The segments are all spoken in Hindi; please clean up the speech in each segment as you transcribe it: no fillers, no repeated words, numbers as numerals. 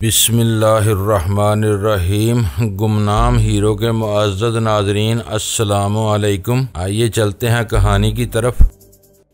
बिस्मिल्लाहिर्रहमानिर्रहीम। गुमनाम हीरो के मुअज़्ज़ज़ नाज़रीन, अस्सलामु अलैकुम। आइए चलते हैं कहानी की तरफ।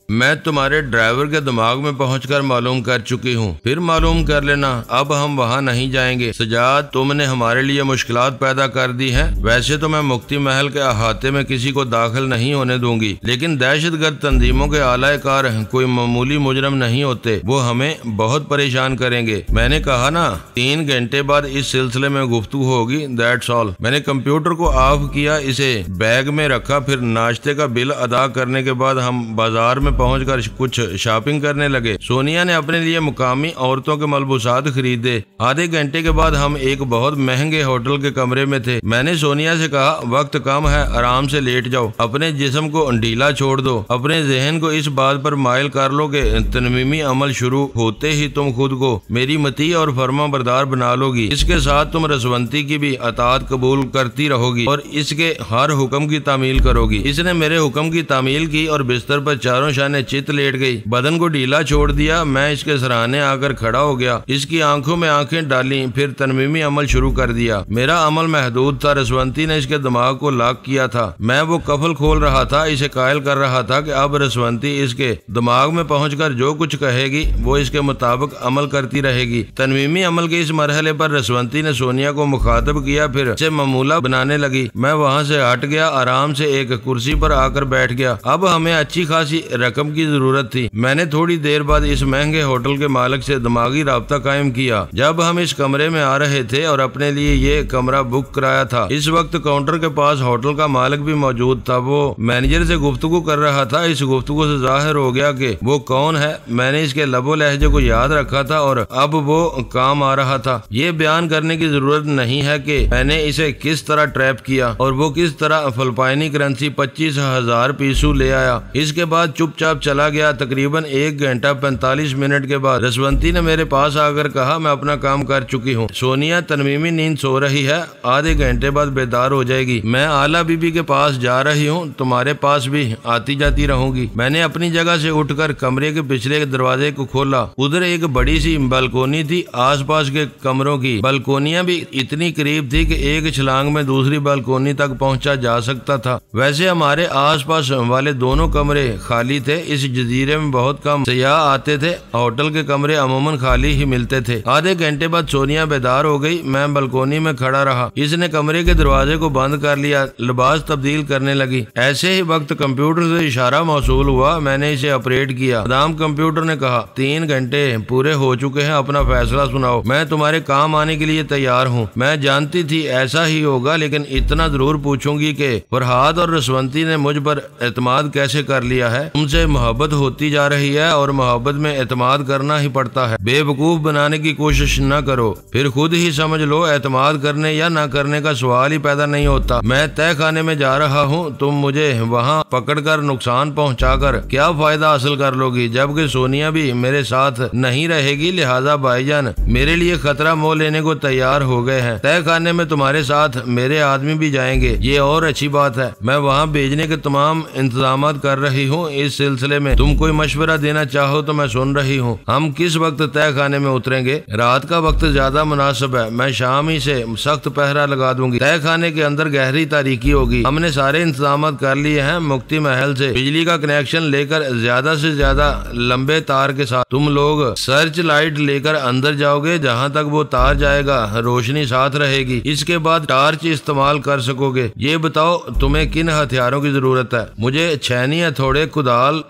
मैं तुम्हारे ड्राइवर के दिमाग में पहुंचकर मालूम कर चुकी हूं, फिर मालूम कर लेना। अब हम वहां नहीं जाएंगे। सजाद, तुमने हमारे लिए मुश्किलात पैदा कर दी हैं। वैसे तो मैं मुफ्ती महल के अहाते में किसी को दाखिल नहीं होने दूंगी, लेकिन दहशतगर्द तंजीमों के आलाकार कोई मामूली मुजरम नहीं होते। वो हमें बहुत परेशान करेंगे। मैंने कहा ना, 3 घंटे बाद इस सिलसिले में गुफ्तगू होगी, दैट्स ऑल। मैंने कंप्यूटर को ऑफ किया, इसे बैग में रखा, फिर नाश्ते का बिल अदा करने के बाद हम बाजार में पहुंचकर कुछ शॉपिंग करने लगे। सोनिया ने अपने लिए मुकामी औरतों के मलबूसात खरीदे। आधे घंटे के बाद हम एक बहुत महंगे होटल के कमरे में थे। मैंने सोनिया से कहा, वक्त कम है, आराम से लेट जाओ, अपने जिस्म को ढीला छोड़ दो, अपने जहन को इस बात पर मायल कर लो कि तनवीमी अमल शुरू होते ही तुम खुद को मेरी मती और फर्मा बरदार बना लोगी। इसके साथ तुम रसवंती की भी अतात कबूल करती रहोगी और इसके हर हुक्म की तामील करोगी। इसने मेरे हुक्म की तामील की और बिस्तर पर चारों शाने चित लेट गई, बदन को ढीला छोड़ दिया। मैं इसके सराहने आकर खड़ा हो गया, इसकी आंखों में आंखें डाली, फिर तनवीमी अमल शुरू कर दिया। मेरा अमल महदूद था। रसवंती ने इसके दिमाग को लॉक किया था। मैं वो कफल खोल रहा था, इसे कायल कर रहा था कि अब रसवंती इसके दिमाग में पहुंचकर जो कुछ कहेगी वो इसके मुताबिक अमल करती रहेगी। तनवीमी अमल के इस मरहले पर रसवंती ने सोनिया को मुखातब किया, फिर इसे मामूला बनाने लगी। मैं वहाँ से हट गया, आराम से एक कुर्सी पर आकर बैठ गया। अब हमें अच्छी खासी रकम की जरूरत थी। मैंने थोड़ी देर बाद इस महंगे होटल के मालिक से दिमागी राब्ता कायम किया। जब हम इस कमरे में आ रहे थे और अपने लिए ये कमरा बुक कराया था, इस वक्त काउंटर के पास होटल का मालिक भी मौजूद था। वो मैनेजर से गुफ्तगू कर रहा था। इस गुफ्तगू से जाहिर हो गया कि वो कौन है। मैंने इसके लबो लहजे को याद रखा था और अब वो काम आ रहा था। ये बयान करने की जरूरत नहीं है कि मैंने इसे किस तरह ट्रैप किया और वो किस तरह फिलिपाइनी करेंसी 25,000 पीसू ले आया। इसके बाद चुपचाप चला गया। तकरीबन 1 घंटा 45 मिनट के बाद रसवंती ने मेरे पास आकर कहा, मैं अपना काम कर चुकी हूँ। सोनिया तनवीमी नींद सो रही है, आधे घंटे बाद बेदार हो जाएगी। मैं आला बीबी के पास जा रही हूँ, तुम्हारे पास भी आती जाती रहूंगी। मैंने अपनी जगह से उठकर कमरे के पिछले दरवाजे को खोला। उधर एक बड़ी सी बालकोनी थी। आसपास के कमरों की बालकोनियां भी इतनी करीब थी कि एक छलांग में दूसरी बालकोनी तक पहुंचा जा सकता था। वैसे हमारे आसपास वाले दोनों कमरे खाली थे। इस जजीरे में बहुत कम सयाह आते थे। होटल के कमरे अमूमन खाली ही मिलते थे। आधे घंटे बाद सोनिया बेदार हो गई। मैं बालकोनी में खड़ा रहा। इसने कमरे के दरवाजे को बंद कर लिया, लिबास तब्दील करने लगी। ऐसे ही वक्त कंप्यूटर से इशारा मौसूल हुआ। मैंने इसे ऑपरेट किया। दाम कंप्यूटर ने कहा, 3 घंटे पूरे हो चुके हैं, अपना फैसला सुनाओ। मैं तुम्हारे काम आने के लिए तैयार हूँ। मैं जानती थी ऐसा ही होगा, लेकिन इतना जरूर पूछूंगी कि फरहाद और रसवंती ने मुझ पर एतमाद कैसे कर लिया है। तुमसे मोहब्बत होती जा रही है और मोहब्बत में एतमाद करना ही पड़ता है। बेवकूफ बनाने की कोशिश न करो, फिर खुद ही समझ लो एतमाद करने या न करने का सवाल ही पैदा नहीं होता। मैं तय खाने में जा रहा हूँ, तुम मुझे वहाँ पकड़कर नुकसान पहुँचाकर क्या फायदा हासिल कर लोगी, जबकि सोनिया भी मेरे साथ नहीं रहेगी। लिहाजा भाईजान मेरे लिए खतरा मोल लेने को तैयार हो गए हैं। तय खाने में तुम्हारे साथ मेरे आदमी भी जाएंगे, ये और अच्छी बात है। मैं वहाँ भेजने के तमाम इंतजाम कर रही हूँ। इस सिलसिले में तुम कोई मशवरा देना चाहो तो मैं सुन रही हूँ। हम किस वक्त तय खाने में उतरेंगे? रात का वक्त ज्यादा मुनासिब है। मैं शाम ही से सख्त पहरा लगा दूंगी। तय खाने के अंदर गहरी तारीकी होगी। हमने सारे इंतजाम कर लिए हैं। मुफ्ती महल से बिजली का कनेक्शन लेकर ज्यादा से ज्यादा लंबे तार के साथ तुम लोग सर्च लाइट लेकर अंदर जाओगे। जहाँ तक वो तार जाएगा रोशनी साथ रहेगी। इसके बाद टार्च इस्तेमाल कर सकोगे। ये बताओ तुम्हें किन हथियारों की जरूरत है? मुझे छैनी, हथौड़े, कुदाल,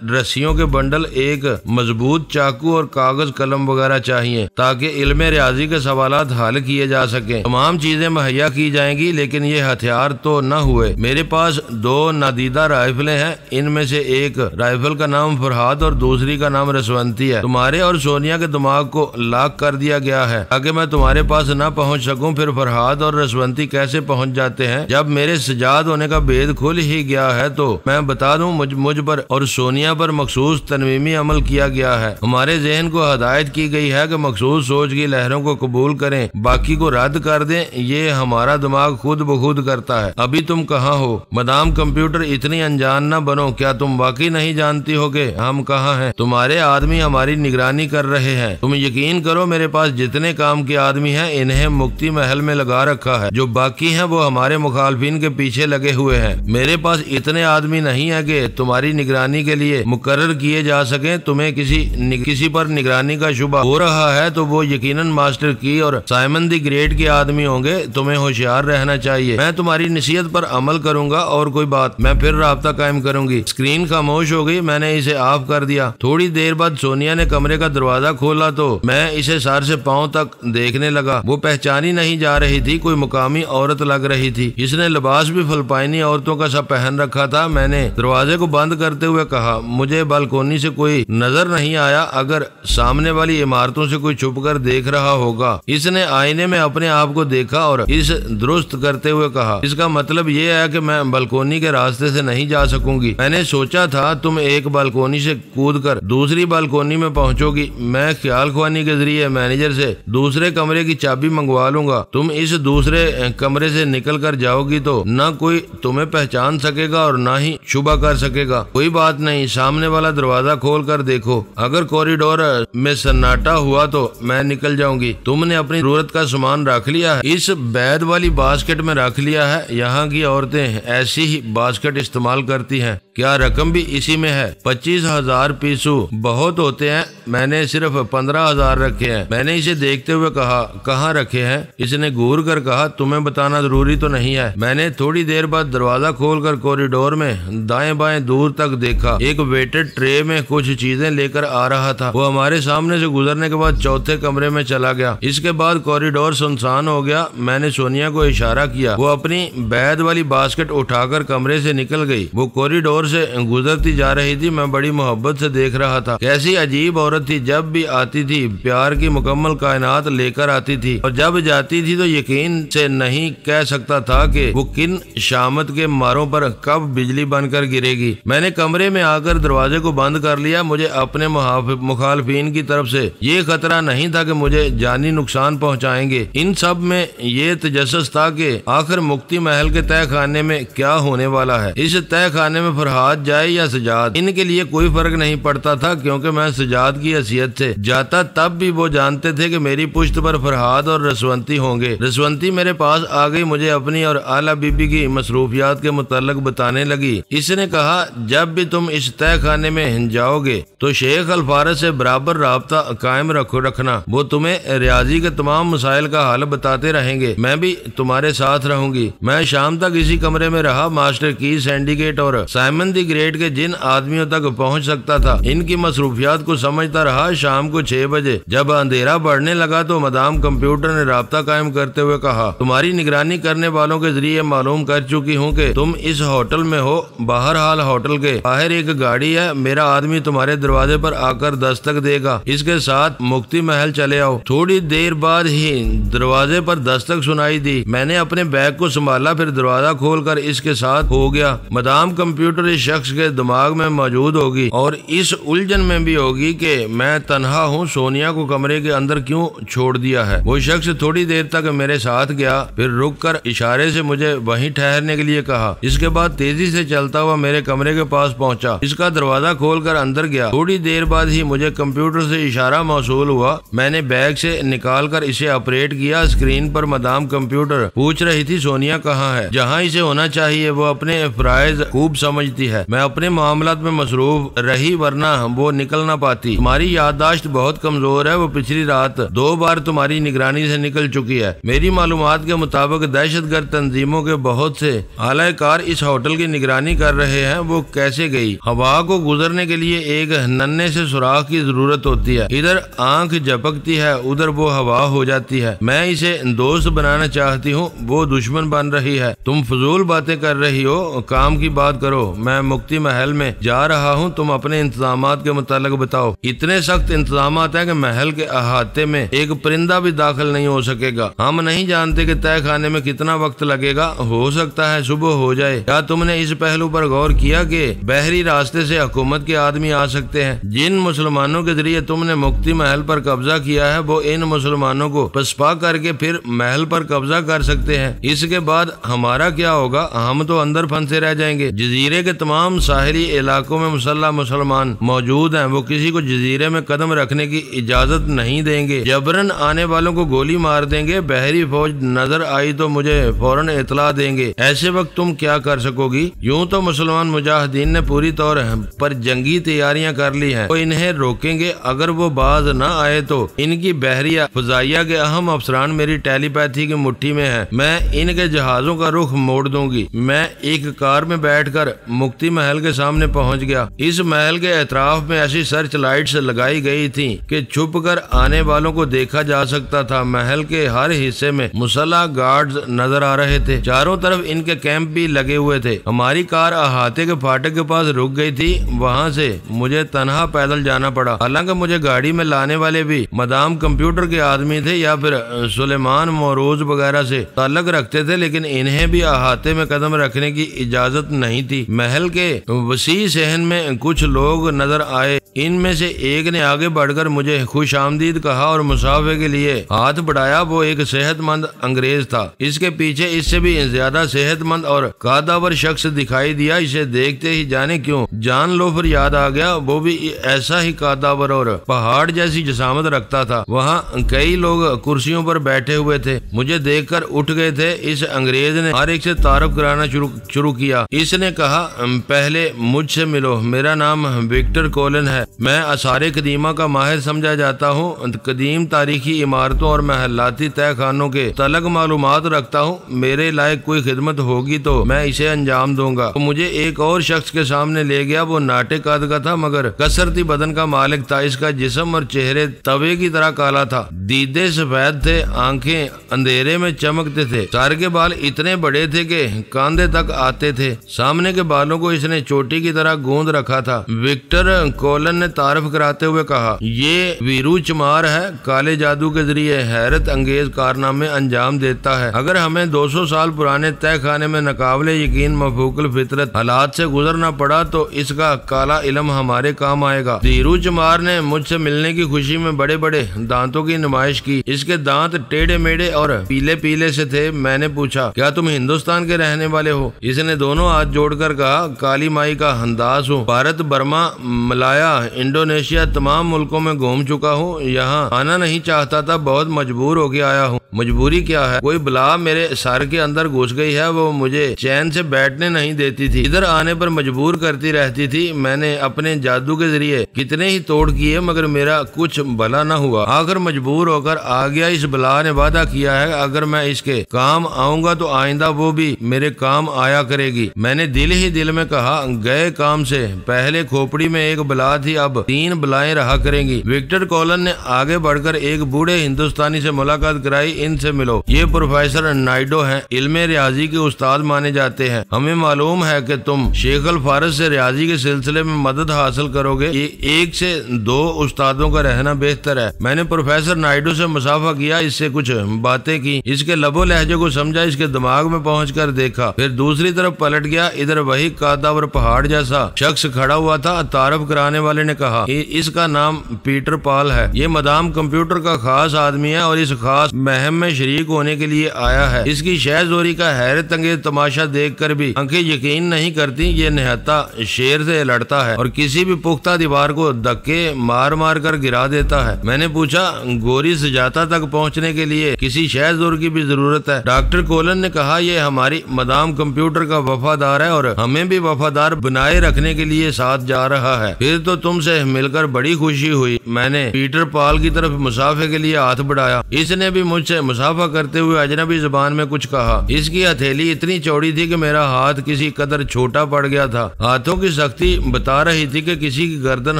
रस्सियों के बंडल, एक मजबूत चाकू और कागज कलम वगैरह चाहिए ताकि इल्मे रियाजी के सवालात हल किए जा सके। तमाम चीजें मुहैया की जाएंगी, लेकिन ये हथियार तो न हुए। मेरे पास 2 नादीदा राइफलें हैं। इनमें से एक राइफल का नाम फरहाद और दूसरी का नाम रसवंती है। तुम्हारे और सोनिया के दिमाग को लॉक कर दिया गया है ताकि मैं तुम्हारे पास न पहुंच सकूं। फिर फरहाद और रसवंती कैसे पहुंच जाते हैं? जब मेरे सजाद होने का भेद खुल ही गया है तो मैं बता दूं, मुझ पर और सोनिया पर मखसूस तनवीमी अमल किया गया है। हमारे जहन को हदायत की गई है कि मखसूस सोच की लहरों को कबूल करें, बाकी को रद्द कर दें। ये हमारा दिमाग खुद ब खुद करता है। अभी तुम कहाँ हो? मदाम कंप्यूटर, इतनी अनजान न बनो। क्या तुम वाकई नहीं जानती हो कि हम कहाँ हैं? तुम्हारे आदमी हमारी निगरानी कर रहे हैं। तुम यकीन करो, मेरे पास जितने काम के आदमी हैं इन्हें मुक्ति महल में लगा रखा है। जो बाकी हैं वो हमारे मुखालफिन के पीछे लगे हुए हैं। मेरे पास इतने आदमी नहीं है कि तुम्हारी निगरानी के लिए मुकर्रर किए जा सके। तुम्हें किसी पर निगरानी का शुबा हो रहा है तो वो यकीनन मास्टर की और साइमन द ग्रेट के आदमी होंगे। तुम्हें होशियार रहना चाहिए। मैं तुम्हारी नसीहत पर अमल करूंगा और कोई बात मैं फिर राब्ता कायम करूंगी। स्क्रीन खामोश हो गई। मैंने इसे ऑफ कर दिया। थोड़ी देर बाद सोनिया ने कमरे का दरवाजा खोला तो मैं इसे सर से पांव तक देखने लगा। वो पहचानी नहीं जा रही थी। कोई मुकामी औरत लग रही थी। इसने लिबास भी फिलिपाइनी औरतों का सा पहन रखा था। मैंने दरवाजे को बंद करते हुए कहा, मुझे बालकोनी से कोई नजर नहीं आया। अगर सामने वाली इमारतों से कोई छुप कर देख रहा होगा। इसने आईने में अपने आप को देखा और इस दुरुस्त करते हुए कहा, इसका मतलब ये है कि मैं बालकोनी के रास्ते से नहीं जा सकूंगी। मैंने सोचा था तुम एक बालकोनी से कूदकर दूसरी बालकोनी में पहुंचोगी। मैं ख्याल ख्वानी के जरिए मैनेजर से दूसरे कमरे की चाबी मंगवा लूंगा। तुम इस दूसरे कमरे से निकल कर जाओगी तो न कोई तुम्हें पहचान सकेगा और न ही शुबा कर सकेगा। कोई बात नहीं, सामने वाला दरवाजा खोल कर देखो। अगर कॉरिडोर में सन्नाटा हुआ तो मैं निकल जाऊंगी। तुमने अपनी जरूरत का सामान रख लिया है? इस बैद वाली बास्केट में रख लिया है। यहाँ की औरतें ऐसी ही बास्केट इस्तेमाल करती हैं। क्या रकम भी इसी में है? 25,000 पीसू बहुत होते हैं। मैंने सिर्फ 15,000 रखे हैं। मैंने इसे देखते हुए कहा, कहाँ रखे हैं? इसने घूर कर कहा, तुम्हें बताना जरूरी तो नहीं है। मैंने थोड़ी देर बाद दरवाजा खोलकर कॉरिडोर में दाएं बाएं दूर तक देखा। एक वेटेड ट्रे में कुछ चीजें लेकर आ रहा था। वो हमारे सामने से गुजरने के बाद चौथे कमरे में चला गया। इसके बाद कॉरिडोर सुनसान हो गया। मैंने सोनिया को इशारा किया। वो अपनी बैद वाली बास्केट उठाकर कमरे से निकल गई। वो कॉरिडोर से गुजरती जा रही थी। मैं बड़ी मोहब्बत से देख रहा था। कैसी अजीब औरत थी। जब भी आती थी प्यार की मुकम्मल कायनात लेकर आती थी और जब जाती थी तो यकीन से नहीं कह सकता था कि वो किन शामत के मारों पर कब बिजली बनकर गिरेगी। मैंने कमरे में आकर दरवाजे को बंद कर लिया। मुझे अपने मुखालफिन की तरफ से ये खतरा नहीं था कि मुझे जानी नुकसान पहुंचाएंगे। इन सब में ये तजस्सुस था कि आखिर मुक्ति महल के तय खाने में क्या होने वाला है। इस तय खाने में फरहाद जाए या सजाद, इनके लिए कोई फर्क नहीं पड़ता था क्योंकि मैं सजाद की हैसियत से जाता। तब भी वो जानते थे कि मेरी पुश्त पर फरहाद और रसवंती होंगे। रसवंती मेरे पास आ गई। मुझे अपनी और आला बीबी की मसरूफियात के मुताल्लिक बताने लगी। इसने कहा, जब भी तुम इस तय खाने में जाओगे तो शेख अल्फारज से बराबर राब्ता कायम रखना। वो तुम्हें रियाजी के तमाम मसाइल का हल बताते रहेंगे। मैं भी तुम्हारे साथ रहूंगी। मैं शाम तक इसी कमरे में रहा। मास्टर की, सिंडिकेट और साइमन द ग्रेट के जिन आदमियों तक पहुंच सकता था इनकी मसरूफियात को समझता रहा। शाम को 6 बजे जब अंधेरा बढ़ने लगा तो मदाम कंप्यूटर ने राब्ता कायम करते हुए कहा, तुम्हारी निगरानी करने वालों के जरिए मालूम कर चुकी हूँ कि तुम इस होटल में हो। बहरहाल होटल के बाहर एक गाड़ी है। मेरा आदमी तुम्हारे दरवाजे पर आकर दस्तक देगा। इसके साथ मुक्ति महल चले आओ। थोड़ी देर बाद ही दरवाजे पर दस्तक सुनाई दी। मैंने अपने बैग को संभाला, फिर दरवाजा खोलकर इसके साथ हो गया। मदाम कंप्यूटर इस शख्स के दिमाग में मौजूद होगी और इस उलझन में भी होगी कि मैं तन्हा हूँ। सोनिया को कमरे के अंदर क्यों छोड़ दिया है? वो शख्स थोड़ी देर तक मेरे साथ गया, फिर रुक कर इशारे से मुझे वहीं ठहरने के लिए कहा। इसके बाद तेजी से चलता हुआ मेरे कमरे के पास पहुंचा। इसका दरवाजा खोलकर अंदर गया। थोड़ी देर बाद ही मुझे कंप्यूटर से इशारा मौसूल हुआ। मैंने बैग से निकालकर इसे ऑपरेट किया। स्क्रीन पर मदाम कंप्यूटर पूछ रही थी, सोनिया कहाँ है? जहाँ इसे होना चाहिए। वो अपने फराइज खूब समझती है। मैं अपने मामलात में मसरूफ रही वरना वो निकल ना पाती। तुम्हारी याददाश्त बहुत कमजोर है। वो पिछली रात 2 बार तुम्हारी निगरानी से निकल चुकी है। मेरी मालूमात के मुताबिक दहशतगर्द तंजीमों के बहुत से आलाकार इस होटल की निगरानी कर रहे हैं। वो कैसे गई? हवा को गुजरने के लिए एक नन्हे से सुराख की जरूरत होती है। इधर आंख झपकती है, उधर वो हवा हो जाती है। मैं इसे दोस्त बनाना चाहती हूँ, वो दुश्मन बन रही है। तुम फजूल बातें कर रही हो, काम की बात करो। मैं मुक्ति महल में जा रहा हूँ। तुम अपने इंतजामात के मुतालिक बताओ। इतने सख्त इंतजामात है कि महल के अहाते में एक परिंदा भी दाखिल नहीं हो सकेगा। हम नहीं जानते कि तय खाने में कितना वक्त लगेगा। हो सकता है सुबह हो जाए। क्या तुमने इस पहलू पर गौर किया कि बहरी रास्ते से हुकूमत के आदमी आ सकते हैं। जिन मुसलमानों के जरिए तुमने मुक्ति महल पर कब्जा किया है वो इन मुसलमानों को पसपा करके फिर महल पर कब्जा कर सकते हैं। इसके बाद हमारा क्या होगा? हम तो अंदर फंसे रह जाएंगे। जजीरे के तमाम साहिली इलाकों में मुसल्लह मुसलमान मौजूद हैं। वो किसी को जजीरे में कदम रखने की इजाजत नहीं देंगे। जबरन आने वालों को गोली मार देंगे। बहरी फौज नजर आई तो मुझे फौरन इतला देंगे। ऐसे वक्त तुम क्या कर सकोगी? यूं तो मुसलमान मुजाहिदीन ने पूरी तौर पर जंगी तैयारियां कर ली हैं। तो इन्हें रोकेंगे। अगर वो बाज न आए तो इनकी बहरिया फजाइया के अहम अफसरान मेरी टेलीपैथी की मुट्ठी में है। मैं इनके जहाजों का रुख मोड़ दूंगी। मैं एक कार में बैठकर मुक्ति महल के सामने पहुंच गया। इस महल के एतराफ में ऐसी सर्च लाइट्स लगाई गई थी कि छुप कर आने वालों को देखा जा सकता था। महल के हर हिस्से में मुसल्लह गार्ड्स नजर आ रहे थे। चारों तरफ इनके कैंप भी लगे हुए थे। हमारी कार अहाते के फाटक के पास रुक गई थी। वहां से मुझे तनहा पैदल जाना पड़ा। हालांकि मुझे गाड़ी में लाने वाले भी मदाम कंप्यूटर के आदमी थे या फिर सुलेमान मोरोज वगैरह से ताल्लुक रखते थे, लेकिन इन्हें भी अहाते में कदम रखने की इजाजत नहीं थी। महल के वसी सहन में कुछ लोग नजर आए। इनमें से एक ने आगे बढ़कर मुझे खुश आमदीद कहा और मुसाफे के लिए हाथ बढ़ाया। वो एक सेहतमंद अंग्रेज था। इसके पीछे इससे भी ज्यादा सेहतमंद और कादावर शख्स दिखाई दिया। इसे देखते ही जाने क्यों जान लोफर याद आ गया। वो भी ऐसा ही कादावर और पहाड़ जैसी जसामत रखता था। वहाँ कई लोग कुर्सियों पर बैठे हुए थे। मुझे देखकर उठ गए थे। इस अंग्रेज ने हर एक से तारुफ कराना शुरू किया। इसने कहा, पहले मुझसे मिलो। मेरा नाम विक्टर कोलन है। मैं आसारे कदीमा का माहिर समझा जाता हूँ। कदीम तारीखी इमारतों और महलाती तय खानों के तलक मालूमात रखता हूँ। मेरे लायक कोई खिदमत होगी तो मैं इसे अंजाम दूंगा। तो मुझे एक और शख्स के सामने ले गया। वो नाटे कद का था मगर कसरती बदन का मालिक था। इसका जिस्म और चेहरे तवे की तरह काला था। दीदे सफेद थे। आंखें अंधेरे में चमकते थे। सर के बाल इतने बड़े थे कि कांधे तक आते थे। सामने के बालों को इसने चोटी की तरह गूंद रखा था। विक्टर कोलन ने तारीफ कराते हुए कहा, ये वीरू चमार है। काले जादू के जरिए हैरत अंगेज कारनामे अंजाम देता है। अगर हमें 200 साल पुराने तय खाने में नाकाबिले यकीन मफूकुल फितरत हालात से गुजरना पड़ा तो इसका काला इल्म हमारे काम आएगा। वीरू चमार ने मुझसे मिलने की खुशी में बड़े बड़े दांतों की नुमाइश की। इसके दांत टेढ़े मेढ़े और पीले पीले से थे। मैंने पूछा, क्या तुम हिंदुस्तान के रहने वाले हो? इसने दोनों हाथ जोड़कर कहा, काली माई का हंदास हूँ। भारत, बर्मा, मलाया, इंडोनेशिया तमाम मुल्कों में घूम चुका हूँ। यहाँ आना नहीं चाहता था। बहुत मजबूर होके आया हूँ। मजबूरी क्या है? कोई बला मेरे सर के अंदर घुस गई है। वो मुझे चैन से बैठने नहीं देती थी। इधर आने पर मजबूर करती रहती थी। मैंने अपने जादू के जरिए कितने ही तोड़ किए मगर मेरा कुछ भला न हुआ। आखिर मजबूर होकर आ गया। इस बला ने वादा किया है अगर मैं इसके काम आऊंगा तो आइंदा वो भी मेरे काम आया करेगी। मैंने दिल ही दिल में कहा, गए काम से पहले खोपड़ी में एक बला थी, अब 3 बलाएं रहा करेंगी। विक्टर कोलन ने आगे बढ़कर एक बूढ़े हिंदुस्तानी से मुलाकात कराई। इनसे मिलो। ये प्रोफेसर नाइडो हैं। इल्मे रियाजी के उस्ताद माने जाते हैं। हमें मालूम है कि तुम शेख अल फारस से रियाजी के सिलसिले में मदद हासिल करोगे। ये 1 से 2 उस्तादों का रहना बेहतर है। मैंने प्रोफेसर नाइडो से मुसाफा किया। इससे कुछ बातें की। इसके लबो लहजे को समझा। इसके दिमाग में पहुंचकर देखा। फिर दूसरी तरफ पलट गया। इधर वही कादावर पहाड़ जैसा शख्स खड़ा हुआ था। तारफ कराने वाले ने कहा, इसका नाम पीटर पॉल है। ये मदाम कंप्यूटर का खास आदमी है और इस खास महम में शरीक होने के लिए आया है। इसकी शहजोरी का हैरत अंगेज तमाशा देखकर भी आंखें यकीन नहीं करती। ये निहत्ता शेर से लड़ता है और किसी भी पुख्ता दीवार को धक्के मार मार कर गिरा देता है। मैंने पूछा, गोरी सजाता तक पहुंचने के लिए किसी शहजोर की भी जरूरत है? डॉक्टर कोलन ने कहा, ये हमारी मदाम कंप्यूटर का वफादार है और हमें भी वफादार बनाए रखने के लिए साथ जा रहा है। फिर तो तुमसे मिलकर बड़ी खुशी हुई। मैंने पीटर पॉल की तरफ मुसाफे के लिए हाथ बढ़ाया। इसने भी मुझसे मुसाफा करते हुए अजनबी जुबान में कुछ कहा। इसकी हथेली इतनी चौड़ी थी कि मेरा हाथ किसी कदर छोटा पड़ गया था। हाथों की सख्ती बता रही थी कि किसी की गर्दन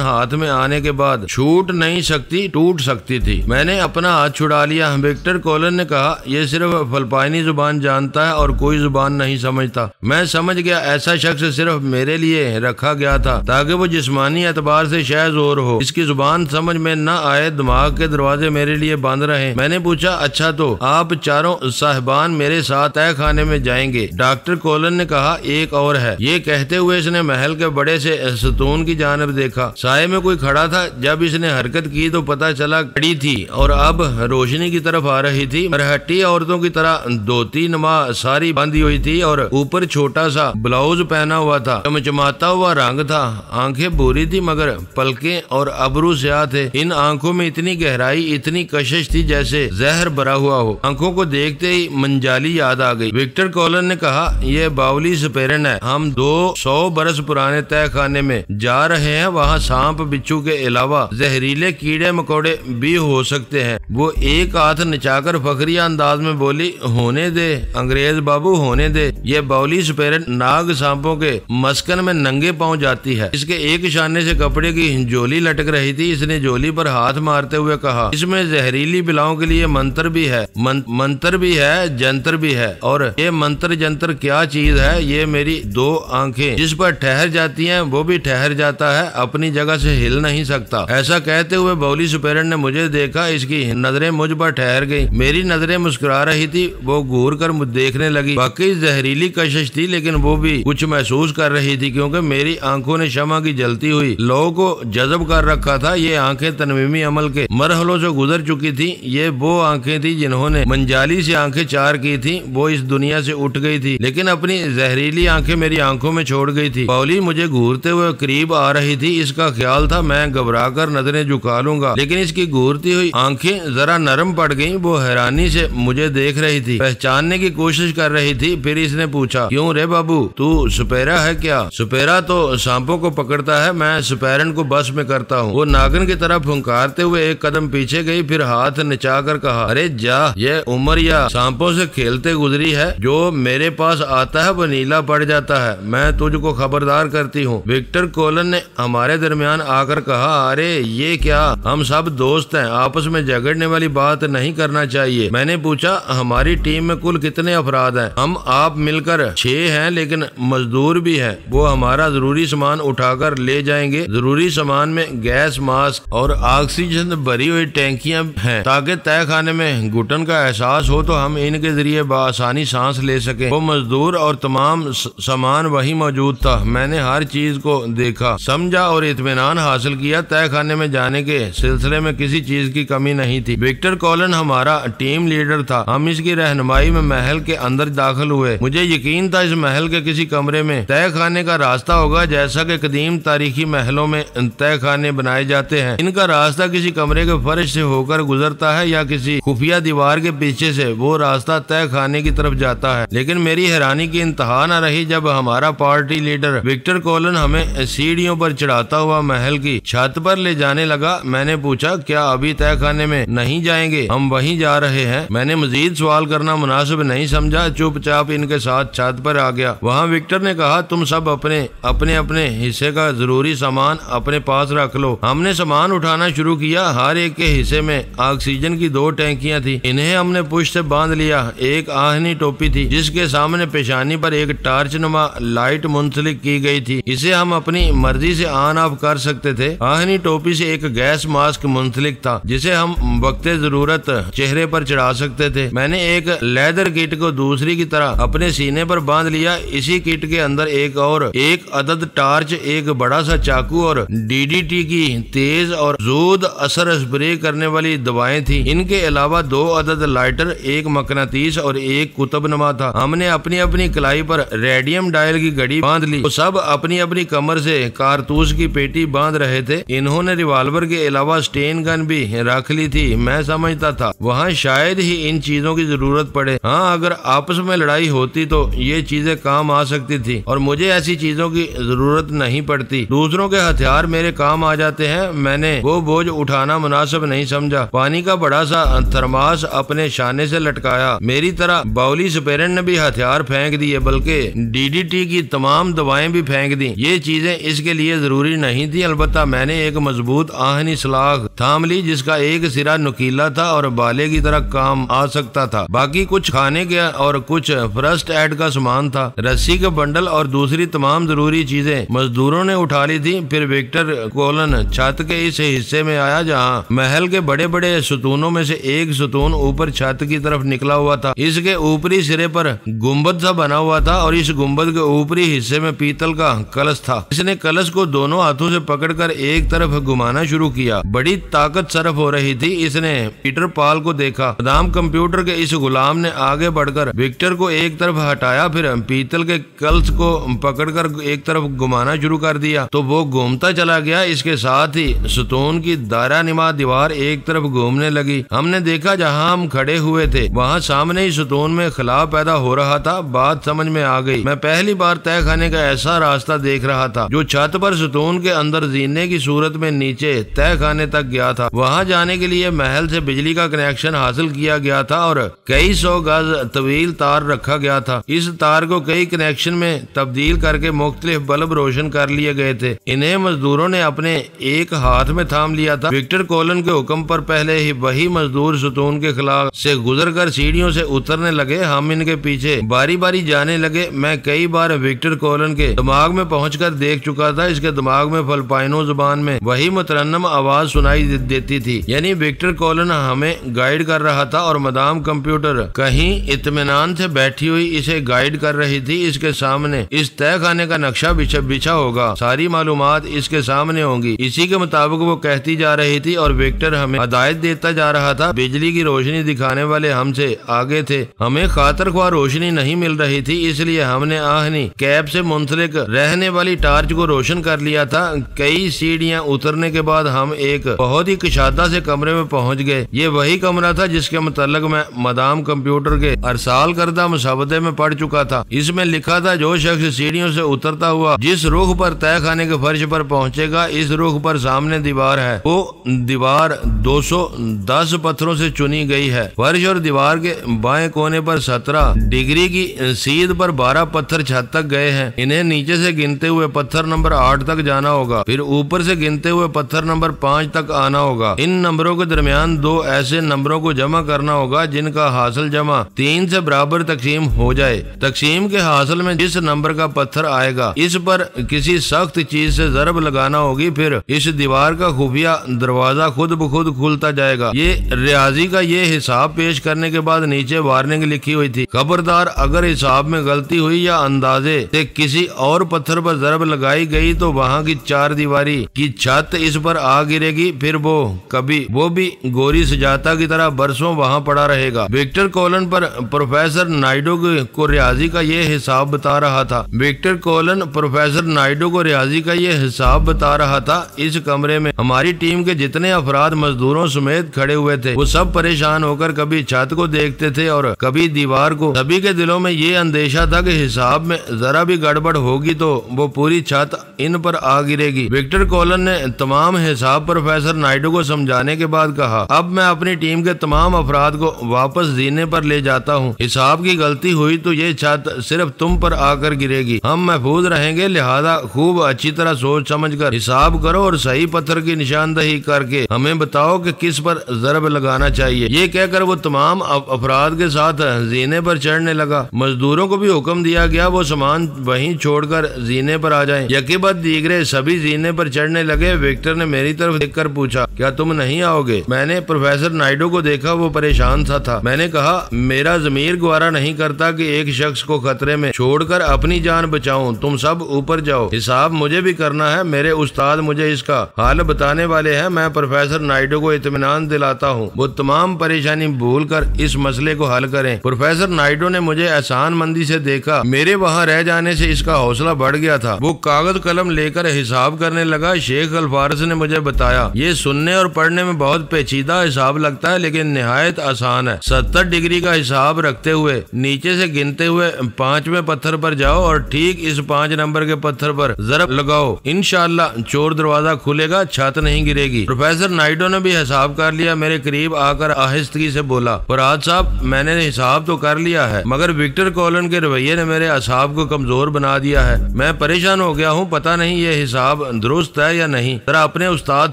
हाथ में आने के बाद छूट नहीं सकती, टूट सकती थी। मैंने अपना हाथ छुड़ा लिया। विक्टर कोलन ने कहा, यह सिर्फ फिलिपाइनी जुबान जानता है और कोई जुबान नहीं समझता। मैं समझ गया ऐसा शख्स सिर्फ मेरे लिए रखा गया था ताकि वो जिस्मानी एतबार से शहजोर हो। इसकी जुबान समझ में न आए, दिमाग के दरवाजे मेरे लिए बंद रहे। मैंने पूछा, अच्छा या तो आप चारों साहिबान मेरे साथ तय खाने में जाएंगे। डॉक्टर कोलन ने कहा, एक और है। ये कहते हुए इसने महल के बड़े से सतून की जानब देखा। साये में कोई खड़ा था। जब इसने हरकत की तो पता चला खड़ी थी और अब रोशनी की तरफ आ रही थी। मरहट्टी औरतों की तरह धोती नमा सारी बांधी हुई थी और ऊपर छोटा सा ब्लाउज पहना हुआ था। चमचमाता हुआ रंग था। आंखें भूरी थी मगर पलकें और अबरू स्याह थे। इन आंखों में इतनी गहराई, इतनी कशिश थी जैसे जहर भरा हुआ हो। आंखों को देखते ही मंजाली याद आ गई। विक्टर कोलन ने कहा, यह बावली स्पेरन है। हम 200 बरस पुराने तय खाने में जा रहे हैं। वहाँ सांप बिच्छू के अलावा जहरीले कीड़े मकोड़े भी हो सकते हैं। वो एक हाथ नचाकर फखरिया अंदाज में बोली, होने दे अंग्रेज बाबू, होने दे। ये बावली स्पेरन नाग सांपों के मस्कन में नंगे पांव जाती है। इसके एक शाने से कपड़े की झोली लटक रही थी। इसने झोली पर हाथ मारते हुए कहा, इसमें जहरीली बिलाओं के लिए मंत्र भी है, मंत्र भी है, जंतर भी है। और ये मंत्र जंतर क्या चीज है? ये मेरी 2 आंखें जिस पर ठहर जाती हैं वो भी ठहर जाता है, अपनी जगह से हिल नहीं सकता। ऐसा कहते हुए बावली स्पेरन ने मुझे देखा। इसकी नजरें मुझ पर ठहर गई। मेरी नजरें मुस्कुरा रही थी। वो घूर कर मुझे देखने लगी। वाकई जहरीली कशिश थी लेकिन वो भी कुछ महसूस कर रही थी क्योंकि मेरी आंखों ने शमा की जलती हुई लोगों को जज़ब कर रखा था। ये आंखें तनवीमी अमल के मरहलों से गुजर चुकी थी। ये वो आंखें थी जिन्होंने मंजाली से आंखें चार की थी। वो इस दुनिया से उठ गई थी लेकिन अपनी जहरीली आंखें मेरी आंखों में छोड़ गई थी। बावली मुझे घूरते हुए करीब आ रही थी। इसका ख्याल था मैं घबराकर नजरें झुका लूंगा लेकिन इसकी घूरती हुई आंखें जरा नरम पड़ गईं। वो हैरानी से मुझे देख रही थी, पहचानने की कोशिश कर रही थी। फिर इसने पूछा, क्यों रे बाबू, तू सुपेरा है क्या? सुपेरा तो सांपों को पकड़ता है, मैं सुपेरन को बस में करता हूँ। वो नागिन की तरफ फुंकारते हुए एक कदम पीछे गई, फिर हाथ नचाकर कहा, अरे जा, ये उम्र या सांपों से खेलते गुजरी है। जो मेरे पास आता है वो नीला पड़ जाता है। मैं तुझको खबरदार करती हूँ। विक्टर कोलन ने हमारे दरमियान आकर कहा, अरे ये क्या, हम सब दोस्त हैं, आपस में झगड़ने वाली बात नहीं करना चाहिए। मैंने पूछा, हमारी टीम में कुल कितने अफराद हैं? हम आप मिलकर 6 हैं लेकिन मजदूर भी हैं। वो हमारा जरूरी सामान उठाकर ले जाएंगे। जरूरी सामान में गैस मास्क और ऑक्सीजन भरी हुई टैंकियां हैं ताकि तय खाने में घुटन का एहसास हो तो हम इनके जरिए आसानी सांस ले सके। वो मजदूर और तमाम सामान वही मौजूद था। मैंने हर चीज को देखा, समझा और इत्मीनान हासिल किया। तय खाने में जाने के सिलसिले में किसी चीज की कमी नहीं थी। विक्टर कोलन हमारा टीम लीडर था। हम इसकी रहनुमाई में महल के अंदर दाखिल हुए। मुझे यकीन था इस महल के किसी कमरे में तय खाने का रास्ता होगा, जैसा कि कदीम तारीखी महलों में तय खाने बनाए जाते हैं। इनका रास्ता किसी कमरे के फर्श से होकर गुजरता है या किसी खुफिया दीवार के पीछे से वो रास्ता तय खाने की तरफ जाता है। लेकिन मेरी हैरानी की इंतहा न रही जब हमारा पार्टी लीडर विक्टर कोलन हमें सीढ़ियों पर चढ़ाता हुआ महल की छत पर ले जाने लगा। मैंने पूछा, क्या अभी तय खाने में नहीं जाएंगे? हम वहीं जा रहे हैं। मैंने मजीद सवाल करना मुनासिब नहीं समझा, चुपचाप इनके साथ छत पर आ गया। वहाँ विक्टर ने कहा, तुम सब अपने अपने अपने हिस्से का जरूरी सामान अपने पास रख लो। हमने सामान उठाना शुरू किया। हर एक के हिस्से में ऑक्सीजन की 2 टैंकियां थी। इन्हें हमने पुश से बांध लिया। एक आहनी टोपी थी जिसके सामने पेशानी पर एक टार्च नुमा लाइट मुंसलिक की गई थी। इसे हम अपनी मर्जी से ऑन ऑफ कर सकते थे। आहनी टोपी से एक गैस मास्क मुंसलिक था जिसे हम वक्ते जरूरत चेहरे पर चढ़ा सकते थे। मैंने एक लेदर किट को दूसरी की तरह अपने सीने पर बांध लिया। इसी किट के अंदर एक अदद टार्च, एक बड़ा सा चाकू और डीडीटी की तेज और जोद असर स्प्रे करने वाली दवाएं थी। इनके अलावा 2 अदद लाइटर, एक मकनातीस और एक कुतुबनुमा था। हमने अपनी अपनी कलाई पर रेडियम डायल की घड़ी बांध ली। वो सब अपनी अपनी कमर से कारतूस की पेटी बांध रहे थे। इन्होंने रिवाल्वर के अलावा स्टेन गन भी रख ली थी। मैं समझता था वहाँ शायद ही इन चीजों की जरूरत पड़े। हाँ, अगर आपस में लड़ाई होती तो ये चीजें काम आ सकती थी और मुझे ऐसी चीजों की जरूरत नहीं पड़ती। दूसरों के हथियार मेरे काम आ जाते हैं। मैंने वो बोझ उठाना मुनासिब नहीं समझा। पानी का बड़ा सा थर्मास अपने शाने से लटकाया। मेरी तरह बावली स्पेरन ने भी हथियार फेंक दिए, बल्कि डीडीटी की तमाम दवाएं भी फेंक दी। ये चीजें इसके लिए जरूरी नहीं थी। अलबत्ता मैंने एक मजबूत आहनी सलाख थाम ली जिसका एक सिरा नुकीला था और बाले की तरह काम आ सकता था। बाकी कुछ खाने के और कुछ फर्स्ट एड का सामान था। रस्सी के बंडल और दूसरी तमाम जरूरी चीजें मजदूरों ने उठा ली थी। फिर विक्टर कोलन छत के इस हिस्से में आया जहाँ महल के बड़े बड़े सुतूनों में से एक सुतून सतून ऊपर छत की तरफ निकला हुआ था। इसके ऊपरी सिरे पर गुम्बद सा बना हुआ था और इस गुम्बद के ऊपरी हिस्से में पीतल का कलश था। इसने कलश को दोनों हाथों से पकड़कर एक तरफ घुमाना शुरू किया। बड़ी ताकत सरफ हो रही थी। इसने पीटर पॉल को देखा। मदाम कंप्यूटर के इस गुलाम ने आगे बढ़कर विक्टर को एक तरफ हटाया, फिर पीतल के कलश को पकड़कर एक तरफ घुमाना शुरू कर दिया तो वो घूमता चला गया। इसके साथ ही सतून की दायरानुमा दीवार एक तरफ घूमने लगी। हमने देखा जहां हम खड़े हुए थे वहां सामने ही सतून में खिलाव पैदा हो रहा था। बात समझ में आ गई। मैं पहली बार तय खाने का ऐसा रास्ता देख रहा था जो छत पर सतून के अंदर जीने की सूरत में नीचे तय खाने तक गया था। वहां जाने के लिए महल से बिजली का कनेक्शन हासिल किया गया था और कई 100 गज तवील तार रखा गया था। इस तार को कई कनेक्शन में तब्दील करके मुख्तलिफ बल्ब रोशन कर लिए गए थे। इन्हें मजदूरों ने अपने एक हाथ में थाम लिया था। विक्टर कोलन के हुक्म पर पहले ही वही मजदूर सतून के खिलाफ से गुजरकर सीढ़ियों से उतरने लगे। हम इनके पीछे बारी बारी जाने लगे। मैं कई बार विक्टर कोलन के दिमाग में पहुंचकर देख चुका था। इसके दिमाग में फिलिपाइनो जुबान में वही मुतरन्नम आवाज सुनाई देती थी, यानी विक्टर कोलन हमें गाइड कर रहा था और मदाम कंप्यूटर कहीं इत्मीनान से बैठी हुई इसे गाइड कर रही थी। इसके सामने इस तय खाने का नक्शा बिछा होगा, सारी मालूमात इसके सामने होंगी। इसी के मुताबिक वो कहती जा रही थी और विक्टर हमें हदायत देता जा रहा था। बिजली की रोशनी दिखाने वाले हमसे आगे थे। हमें खातर ख्वाह रोशनी नहीं मिल रही थी, इसलिए हमने आहनी कैब से मुंसलिक रहने वाली टार्च को रोशन कर लिया था। कई सीढ़ियां उतरने के बाद हम एक बहुत ही कुशादा से कमरे में पहुंच गए। ये वही कमरा था जिसके मुतल्लिक मैं मदाम कंप्यूटर के अरसाल करदा मुसावदे में पढ़ चुका था। इसमें लिखा था जो शख्स सीढ़ियों से उतरता हुआ जिस रुख पर तय खाने के फर्श पर पहुंचेगा, इस रुख पर सामने दीवार है। वो दीवार 210 पत्थरों से चुनी गई है। फर्श और दीवार के बाएं कोने पर 17 डिग्री की सीध पर 12 पत्थर छत तक गए हैं। इन्हें नीचे से गिनते हुए पत्थर नंबर 8 तक जाना होगा, फिर ऊपर से गिनते हुए पत्थर नंबर 5 तक आना होगा। इन नंबरों के दरमियान 2 ऐसे नंबरों को जमा करना होगा जिनका हासिल जमा 3 से बराबर तकसीम हो जाए। तकसीम के हासिल में जिस नंबर का पत्थर आएगा इस पर किसी सख्त चीज से जरब लगाना होगी, फिर इस दीवार का खुफिया दरवाजा खुद ब खुद खुलता जाएगा। ये रियाजी का ये हिसाब पेश करने के बाद नीचे वार्निंग लिखी हुई थी, खबरदार अगर हिसाब में गलती हुई या अंदाजे से किसी और पत्थर पर जरब लगाई गई तो वहाँ की 4 दीवारी की छत इस पर आ गिरेगी, फिर वो भी गोरी सजाता की तरह बरसों वहाँ पड़ा रहेगा। विक्टर कोलन पर प्रोफेसर नायडू को रियाजी का ये हिसाब बता रहा था। विक्टर कोलन प्रोफेसर नायडू को रियाजी का ये हिसाब बता रहा था। इस कमरे में हमारी टीम के जितने अफराद मजदूरों समेत खड़े हुए थे वो सब परेशान होकर कभी छत को देखते थे और कभी दीवार को। सभी के दिलों में ये अंदेशा था कि हिसाब में जरा भी गड़बड़ होगी तो वो पूरी छत इन पर आ गिरेगी। विक्टर कोलन ने तमाम हिसाब प्रोफेसर नायडू को समझाने के बाद कहा, अब मैं अपनी टीम के तमाम अफराद को वापस जीने पर ले जाता हूँ। हिसाब की गलती हुई तो ये छत सिर्फ तुम पर आकर गिरेगी। हम महफूज रहेंगे, लिहाजा खूब अच्छी तरह सोच समझ कर हिसाब करो और सही पत्थर की निशानदही करके हमें बताओ कि किस पर जरब लगाना चाहिए। ये कहकर वो तमाम अफराद के साथ जीने पर चढ़ने लगा। मजदूरों को भी हुक्म दिया गया वो सामान वहीं छोड़कर जीने पर आ जाएं। यके बाद दीगरे सभी जीने पर चढ़ने लगे। विक्टर ने मेरी तरफ देखकर पूछा, क्या तुम नहीं आओगे? मैंने प्रोफेसर नायडू को देखा, वो परेशान सा था। मैंने कहा, मेरा ज़मीर गवारा नहीं करता कि एक शख्स को खतरे में छोड़कर अपनी जान बचाऊं। तुम सब ऊपर जाओ, हिसाब मुझे भी करना है। मेरे उस्ताद मुझे इसका हाल बताने वाले हैं। मैं प्रोफेसर नायडू को इत्मीनान दिलाता हूँ वो तमाम परेशानी भूल कर इस मसले को हल करें। प्रोफेसर नायडू ने मुझे एहसान मंदी से देखा। मेरे वहाँ रह जाने से इसका हौसला बढ़ गया था। वो कागज कलम लेकर हिसाब करने लगा। शेख अल्फारस ने मुझे बताया, ये सुनने और पढ़ने में बहुत पेचीदा हिसाब लगता है लेकिन निहायत आसान है। 70 डिग्री का हिसाब रखते हुए नीचे से गिनते हुए 5वें पत्थर पर जाओ और ठीक इस 5 नंबर के पत्थर पर जरब लगाओ। इंशाअल्लाह चोर दरवाजा खुलेगा, छत नहीं गिरेगी। प्रोफेसर नायडू ने भी हिसाब कर लिया। मेरे करीब आकर आहिस्तगी से बोला, फरहाद साहब, मैंने हिसाब तो कर लिया है मगर विक्टर कोलन के रवैये ने मेरे असाब को कमजोर बना दिया है। मैं परेशान हो गया हूँ, पता नहीं ये हिसाब दुरुस्त है या नहीं। जरा अपने उस्ताद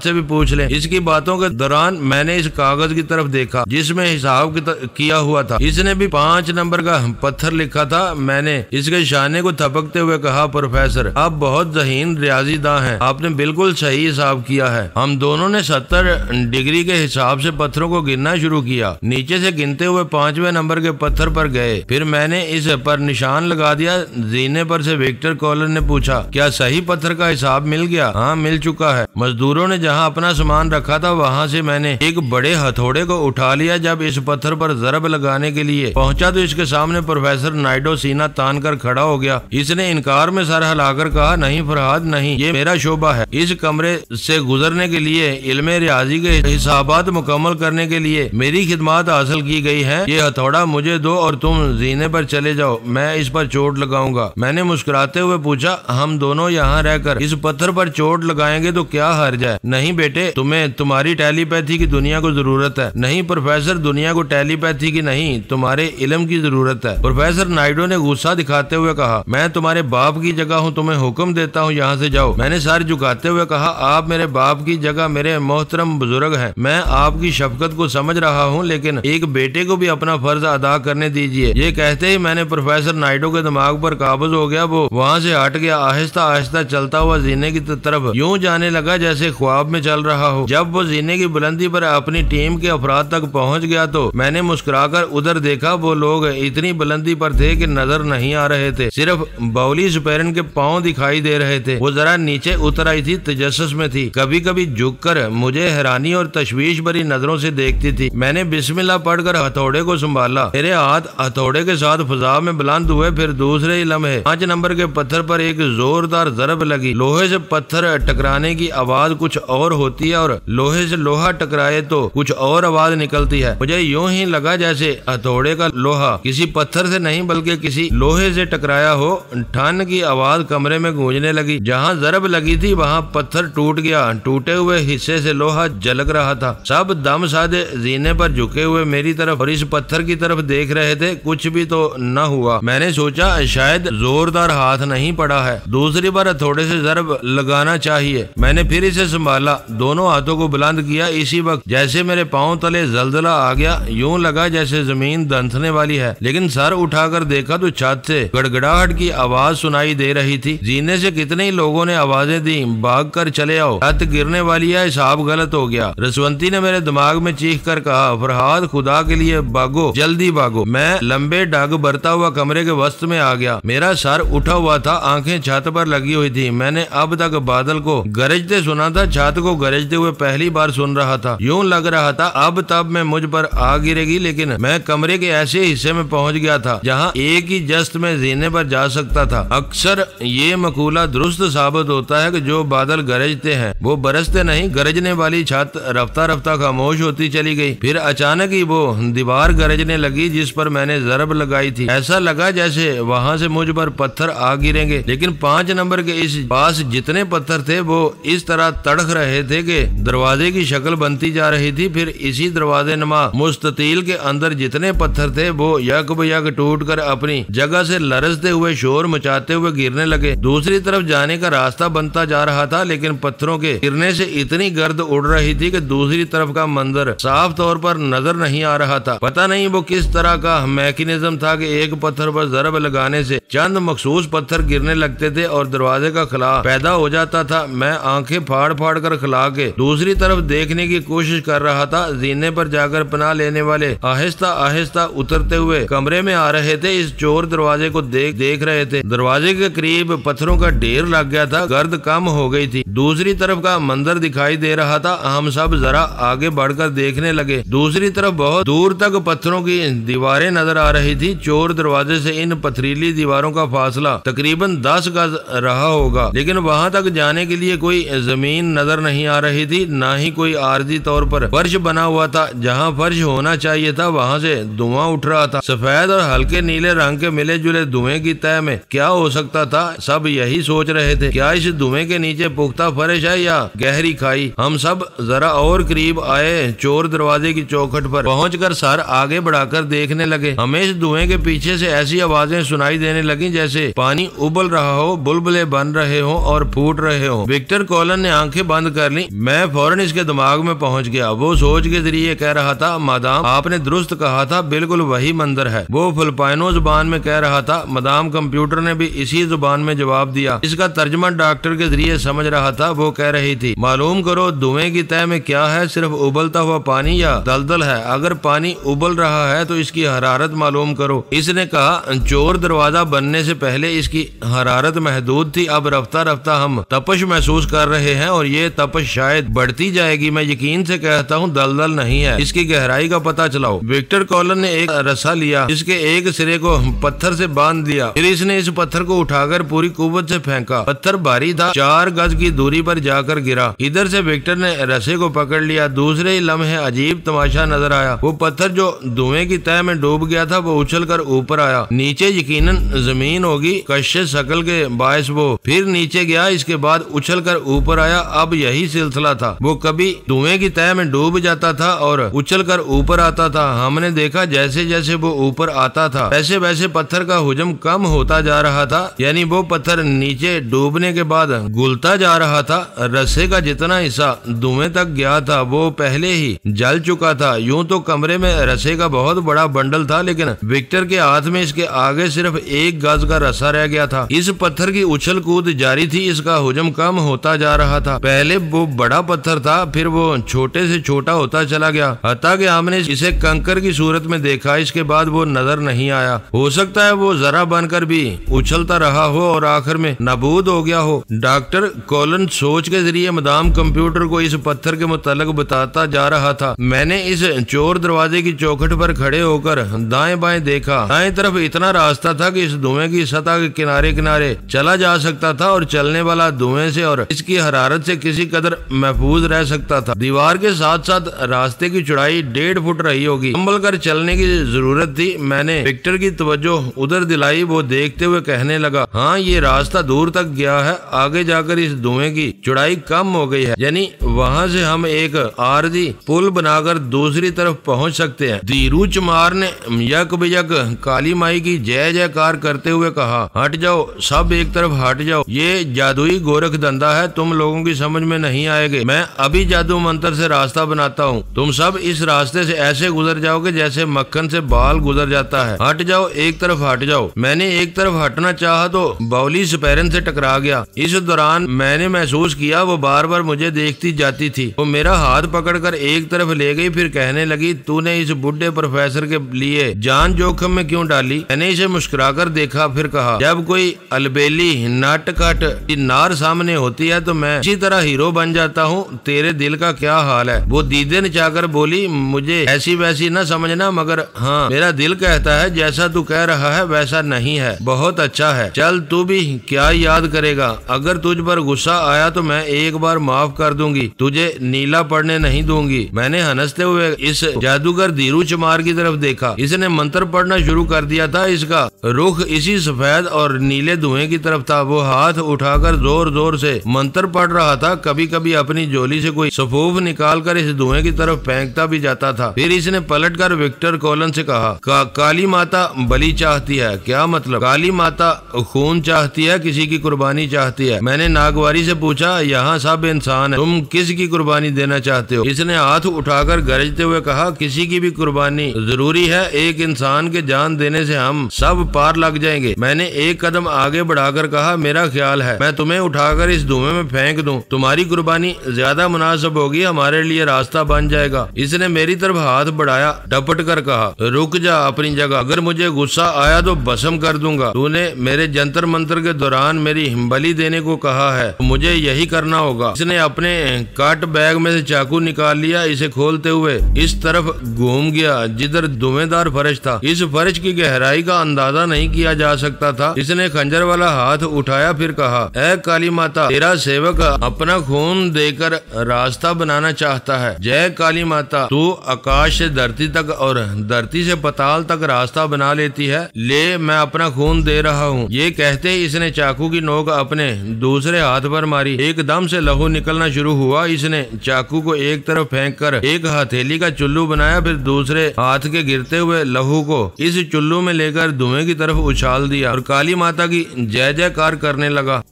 से भी पूछ ले। इसकी बातों के दौरान मैंने इस कागज की तरफ देखा जिसमें हिसाब किया हुआ था। इसने भी 5 नंबर का पत्थर लिखा था। मैंने इसके शाने को थपकते हुए कहा, प्रोफेसर आप बहुत ज़हीन रियाजीदां हैं, आपने बिल्कुल सही हिसाब किया है। हम दोनों ने 70 डिग्री के हिसाब से पत्थरों को गिनना गिनना शुरू किया। नीचे से गिनते हुए 5वें नंबर के पत्थर पर गए। फिर मैंने इस पर निशान लगा दिया। जीने पर से विक्टर कॉलन ने पूछा, क्या सही पत्थर का हिसाब मिल गया? हाँ, मिल चुका है। मजदूरों ने जहाँ अपना सामान रखा था वहाँ से मैंने एक बड़े हथौड़े को उठा लिया। जब इस पत्थर पर जरब लगाने के लिए पहुंचा तो इसके सामने प्रोफेसर नाइडो सीना तान कर खड़ा हो गया। इसने इनकार में सर हिलाकर कहा, नहीं फरहाद नहीं, ये मेरा शोबा है। इस कमरे से गुजरने के लिए इल्मे रियाजी के हिसाबात मुकम्मल करने के लिए मेरी खिदमत हासिल की गई है। ये हथौड़ा मुझे दो और तुम जीने पर चले जाओ, मैं इस पर चोट लगाऊंगा। मैंने मुस्कुराते हुए पूछा, हम दोनों यहाँ रहकर इस पत्थर पर चोट लगाएंगे तो क्या हर्ज है? नहीं बेटे, तुम्हें तुम्हारी टेलीपैथी की दुनिया को जरूरत है। नहीं प्रोफेसर, दुनिया को टेलीपैथी की नहीं, तुम्हारे इल्म की जरूरत है। प्रोफेसर नाइडो ने गुस्सा दिखाते हुए कहा, मैं तुम्हारे बाप की जगह हूँ, तुम्हें हुक्म देता हूँ यहाँ से जाओ। मैंने सर झुकाते हुए कहा, आप मेरे बाप की जगह मेरे मोहतरम बुजुर्ग हैं। मैं आपकी शफकत को समझ रहा हूँ, लेकिन एक बेटे को भी अपना फर्ज अदा करने दीजिए। ये कहते ही मैंने प्रोफेसर नाइडो के दिमाग पर काबूज हो गया। वो वहाँ से हट गया। आहिस्ता आहिस्ता चलता हुआ जीने की तरफ यूं जाने लगा जैसे ख्वाब में चल रहा हो। जब वो जीने की बुलंदी पर अपनी टीम के अफराद तक पहुंच गया तो मैंने मुस्कुराकर उधर देखा। वो लोग इतनी बुलंदी पर थे कि नजर नहीं आ रहे थे, सिर्फ बाउली सुपैरन के पांव दिखाई दे रहे थे। वो जरा नीचे उतर आई थी, तजस्सुस में थी, कभी कभी झुककर मुझे हैरानी और तशवीश भरी नजरों से देखती थी। मैंने बिस्मिल्लाह पढ़कर हथौड़े को संभाला। मेरे हाथ हथौड़े के साथ फजा में बुलंद हुए। फिर दूसरे ही लम्हे 5 नंबर के पत्थर पर एक जोरदार जरब लगी। लोहे से पत्थर टकराने की आवाज कुछ और होती है और लोहे से लोहा टकराए तो कुछ और आवाज निकलती है। मुझे यूं ही लगा जैसे हथौड़े का लोहा किसी पत्थर से नहीं बल्कि किसी लोहे से टकराया हो। ठन की आवाज कमरे में गूंजने लगी। जहाँ जरब लगी थी वहाँ पत्थर टूट गया। टूटे हुए हिस्से से लोहा झलक रहा था। सब दम साधे जीने पर झुके हुए मेरी तरफ और इस पत्थर की तरफ देख रहे थे। कुछ भी तो न हुआ। मैंने सोचा शायद जोरदार हाथ नहीं पड़ा है, दूसरी बार हथौड़े से जरब लगाना चाहिए। मैंने फिर इसे संभाला, दोनों हाथों को बुलंद किया। इसी वक्त जैसे मेरे पांव तले जलजला आ गया। यूं लगा जैसे जमीन दंसने वाली है। लेकिन सर उठाकर देखा तो छत से गड़गड़ाहट की आवाज सुनाई दे रही थी। जीने से कितने ही लोगों ने आवाजें दी, भाग कर चले आओ, छत गिरने वाली है, हिसाब गलत हो गया। रसवंती ने मेरे दिमाग में चीख कर कहा, फरहाद खुदा के लिए भागो, जल्दी भागो। मैं लंबे डग भरता हुआ कमरे के वस्त में आ गया। मेरा सर उठा हुआ था, आंखें छत पर लगी हुई थी। मैंने अब तक बादल को गरजते सुना था, छत को गरजते हुए पहली बार सुन रहा था। यूं लग रहा था अब तब मैं मुझ पर आ गिरेगी। लेकिन मैं कमरे के ऐसे हिस्से में पहुंच गया था जहां एक ही जस्त में जीने पर जा सकता था। अक्सर ये मकूला दुरुस्त साबित होता है कि जो बादल गरजते हैं वो बरसते नहीं। गरजने वाली छत रफ्ता रफ्ता खामोश होती चली गई। फिर अचानक ही वो दीवार गरजने लगी जिस पर मैंने जरब लगाई थी। ऐसा लगा जैसे वहां से मुझ पर पत्थर आ गिरेंगे। लेकिन 5 नंबर के इस पास जितने पत्थर थे वो इस तरह तड़क रहे थे कि दरवाजे की शक्ल बनती जा रही थी। फिर इसी दरवाजे नुमा मुस्ततील के अंदर जितने पत्थर थे वो यक ब यक टूट कर अपनी जगह से लरसते हुए शोर मचाते हुए गिरने लगे। दूसरी तरफ जाने का रास्ता बनता जा रहा था, लेकिन पत्थरों के गिरने से इतनी गर्द उड़ रही थी कि दूसरी तरफ का मंजर साफ तौर पर नजर नहीं आ रहा था। पता नहीं वो किस तरह का मैकेनिज्म था कि एक पत्थर पर जरब लगाने से चंद मखसूस पत्थर गिरने लगते थे और दरवाजे का खला पैदा हो जाता था। मैं आंखें फाड़ फाड़ कर खिला के दूसरी तरफ देखने की कोशिश कर रहा था। जीने पर जाकर पनाह लेने वाले आहिस्ता आहिस्ता उतरते हुए कमरे में आ रहे थे। इस चोर दरवाजे को देख रहे थे। दरवाजे के करीब पत्थरों का ढेर लग गया था, गर्द कम हो गई थी। दूसरी तरफ का मंजर दिखाई दे रहा था। हम सब जरा आगे बढ़कर देखने लगे। दूसरी तरफ बहुत दूर तक पत्थरों की दीवारें नजर आ रही थी। चोर दरवाजे से इन पथरीली दीवारों का फासला तकरीबन 10 गज रहा होगा, लेकिन वहां तक जाने के लिए कोई जमीन नजर नहीं आ रही थी, ना ही कोई आर्जी तौर पर फर्श बना हुआ था। जहां फर्श होना चाहिए था वहां से धुआं उठ रहा था। सफेद और हल्के नीले रंग के मिले जुले धुएं की तह में क्या हो सकता था? सब यही सोच रहे थे। क्या इस धुएं के नीचे पुख्ता फर्श है या गहरी खाई? हम सब जरा और करीब आए। चोर दरवाजे की चौखट पर पहुंचकर सर आगे बढ़ाकर देखने लगे। हमें इस धुएं के पीछे से ऐसी आवाजें सुनाई देने लगी जैसे पानी उबल रहा हो, बुलबुले बन रहे हो और फूट रहे हो। विक्टर कॉलन ने आंखें बंद कर ली। मैं फौरन इसके दिमाग में पहुंच गया। वो सोच के जरिए कह रहा था, मादाम आपने दुरुस्त कहा था, बिल्कुल वही मंदिर है। वो फिलिपाइनो जुबान में कह रहा था। मदाम कंप्यूटर ने भी इसी जुबान में जवाब दिया। इसका तर्जमा डॉक्टर के जरिए समझ रहा था। वो कह रही थी, मालूम करो धुएं की तह में क्या है, सिर्फ उबलता हुआ पानी या दलदल है? अगर पानी उबल रहा है तो इसकी हरारत मालूम करो। इसने कहा, चोर दरवाजा बनने से पहले इसकी हरारत महदूद थी, अब रफ्ता रफ्ता हम तपश महसूस कर रहे हैं और ये तपश शायद बढ़ती जाएगी। मैं यकीन से कहता हूँ दलदल नहीं है, इसकी गहराई का पता चलाओ। विक्टर कॉलन ने एक रस्सा लिया, इसके एक सिरे को पत्थर से बांध दिया, फिर इसने इस पत्थर को उठाकर पूरी कुव्वत से फेंका। पत्थर भारी था, 4 गज की दूरी पर जाकर गिरा। इधर से विक्टर ने रस्से को पकड़ लिया। दूसरे ही लम्हे अजीब तमाशा नजर आया। वो पत्थर जो धुएं की तह में डूब गया था वो उछलकर ऊपर आया। नीचे यकीनन जमीन होगी, कश्श शकल के बायस वो फिर नीचे गया, इसके बाद उछलकर ऊपर आया। अब यही सिलसिला था, वो कभी धुएं की तह में डूब जाता था और उछलकर ऊपर आता था। हमने देखा जैसे जैसे वो ऊपर आता था वैसे वैसे पत्थर का हुजम कम होता जा रहा था, यानी वो पत्थर नीचे डूबने के बाद घुलता जा रहा था। रस्से का जितना हिस्सा धुएं तक गया था वो पहले ही जल चुका था। यूं तो कमरे में रस्से का बहुत बड़ा बंडल था, लेकिन विक्टर के हाथ में इसके आगे सिर्फ 1 गज का रस्सा रह गया था। इस पत्थर की उछल कूद जारी थी, इसका हुजम कम होता जा रहा था। पहले वो बड़ा पत्थर था, फिर वो छोटे से छोटा होता चला गया, हत्ता कि हमने इसे कंकर की सूरत में देखा। इसके बाद वो नजर नहीं आया। हो सकता है वो जरा बनकर भी उछलता रहा हो और आखिर में नाबूद हो गया हो। डॉक्टर कॉलन सोच के जरिए मदाम कंप्यूटर को इस पत्थर के मुतालिक बताता जा रहा था। मैंने इस चोर दरवाजे की चौखट पर खड़े होकर दाएं बाएं देखा। दाएं तरफ इतना रास्ता था कि इस धुएं की सतह के किनारे किनारे चला जा सकता था और चलने वाला धुएं से और इसकी हरारत से किसी कदर महफूज रह सकता था। दीवार के साथ साथ रास्ते की चौड़ाई 1.5 फुट रही होगी। संभल कर चलने की जरूरत थी। मैंने विक्टर की तवज्जो उधर दिलाई। वो देखते हुए कहने लगा, हाँ ये रास्ता दूर तक गया है, आगे जाकर इस धुएं की चौड़ाई कम हो गई है, यानी वहाँ से हम एक आरजी पुल बनाकर दूसरी तरफ पहुँच सकते हैं। धीरू चमार ने यक बेयक काली माई की जय जयकार करते हुए कहा, हट जाओ सब, एक तरफ हट जाओ, ये जादुई गोरख धंधा है, तुम लोगों की समझ में नहीं आएगा। मैं अभी जादू मंत्र से रास्ता बनाता हूँ, तुम सब इस रास्ते से ऐसे गुजर जाओगे जैसे मक्खन से बाल गुजर जाता है। हट जाओ, एक तरफ हट जाओ। मैंने एक तरफ हटना चाहा तो बाउली स्पैरन से टकरा गया। इस दौरान मैंने महसूस किया वो बार बार मुझे देखती जाती थी। वो मेरा हाथ पकड़कर एक तरफ ले गई, फिर कहने लगी, तूने इस बुढ़े प्रोफेसर के लिए जान जोखिम में क्यों डाली? मैंने इसे मुस्कुराकर देखा, फिर कहा, जब कोई अलबेली नटखट की नार सामने होती है तो मैं इसी तरह हीरो बन जाता हूँ। तेरे दिल का क्या हाल है? वो दीदे नचाकर बोली, मुझे ऐसी वैसी न समझना, मगर हाँ मेरा दिल कहता है जैसा तू कह रहा है वैसा नहीं है। बहुत अच्छा है, चल तू भी क्या याद करेगा? अगर तुझ पर गुस्सा आया तो मैं एक बार माफ कर दूंगी, तुझे नीला पढ़ने नहीं दूंगी। मैंने हंसते हुए इस जादूगर धीरू चमार की तरफ देखा। इसने मंत्र पढ़ना शुरू कर दिया था। इसका रुख इसी सफेद और नीले धुएं की तरफ था। वो हाथ उठाकर जोर जोर से मंत्र पढ़ रहा था। कभी कभी अपनी झोली से कोई सफूफ निकाल कर इस धुएं की तरफ फेंकता भी जाता था। फिर इसने पलटकर विक्टर कॉलन से कहा, काली माता बलि चाहती है? क्या मतलब? काली माता खून चाहती है, किसी की कुर्बानी चाहती है। मैंने नागवारी से पूछा, यहाँ सब इंसान है, तुम किस की कुर्बानी देना चाहते हो? इसने हाथ उठाकर गरजते हुए कहा, किसी की भी कुर्बानी जरूरी है, एक इंसान के जान देने से हम सब पार लग जाएंगे। मैंने एक कदम आगे बढ़ाकर कहा, मेरा ख्याल है मैं तुम्हें उठाकर इस धुएं में फेंक दूं, तुम्हारी कुर्बानी ज्यादा मुनासिब होगी, हमारे लिए रास्ता बन जाएगा। इसने मेरी तरफ हाथ बढ़ाया, डपट कर कहा, रुक जा अपनी जगह, अगर मुझे गुस्सा आया तो भस्म कर दूंगा। तूने मेरे जंतर मंत्र के दौरान मेरी बलि देने को कहा है, मुझे यही करना होगा। इसने अपने काट बैग में से चाकू निकाल लिया। इसे खोलते हुए इस तरफ घूम गया जिधर धुएंदार फर्श था। इस फर्श की गहराई का अंदाजा नहीं किया जा सकता था। इसने खंजर वाला हाथ उठाया, फिर कहा, ऐ काली माता, तेरा सेवक अपना खून देकर रास्ता बनाना चाहता है। जय काली माता, तू आकाश से धरती तक और धरती से पताल तक रास्ता बना लेती है, ले मैं अपना खून दे रहा हूँ। ये कहते ही इसने चाकू की नोक अपने दूसरे हाथ पर मारी। एकदम से लहू निकलना शुरू हुआ। इसने चाकू को एक तरफ फेंककर एक हथेली का चुल्लू बनाया, फिर दूसरे हाथ के गिरते हुए लहू को इस चुल्लू में लेकर धुएं की तरफ उछाल दिया और काली माता की जय जयकार करने लगा।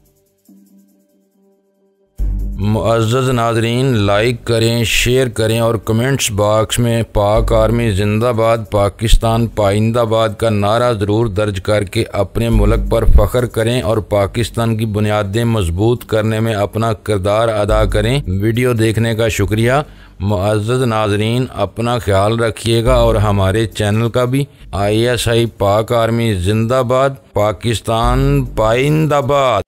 मुअज़्ज़ज़ नाज़रीन, लाइक करें, शेयर करें और कमेंट्स बॉक्स में पाक आर्मी जिंदाबाद, पाकिस्तान पाइंदाबाद का नारा ज़रूर दर्ज करके अपने मुल्क पर फ़ख्र करें और पाकिस्तान की बुनियादें मजबूत करने में अपना किरदार अदा करें। वीडियो देखने का शुक्रिया। मुअज़्ज़ज़ नाज़रीन, अपना ख्याल रखिएगा और हमारे चैनल का भी। ISI पाक आर्मी जिंदाबाद, पाकिस्तान पाइंदाबाद।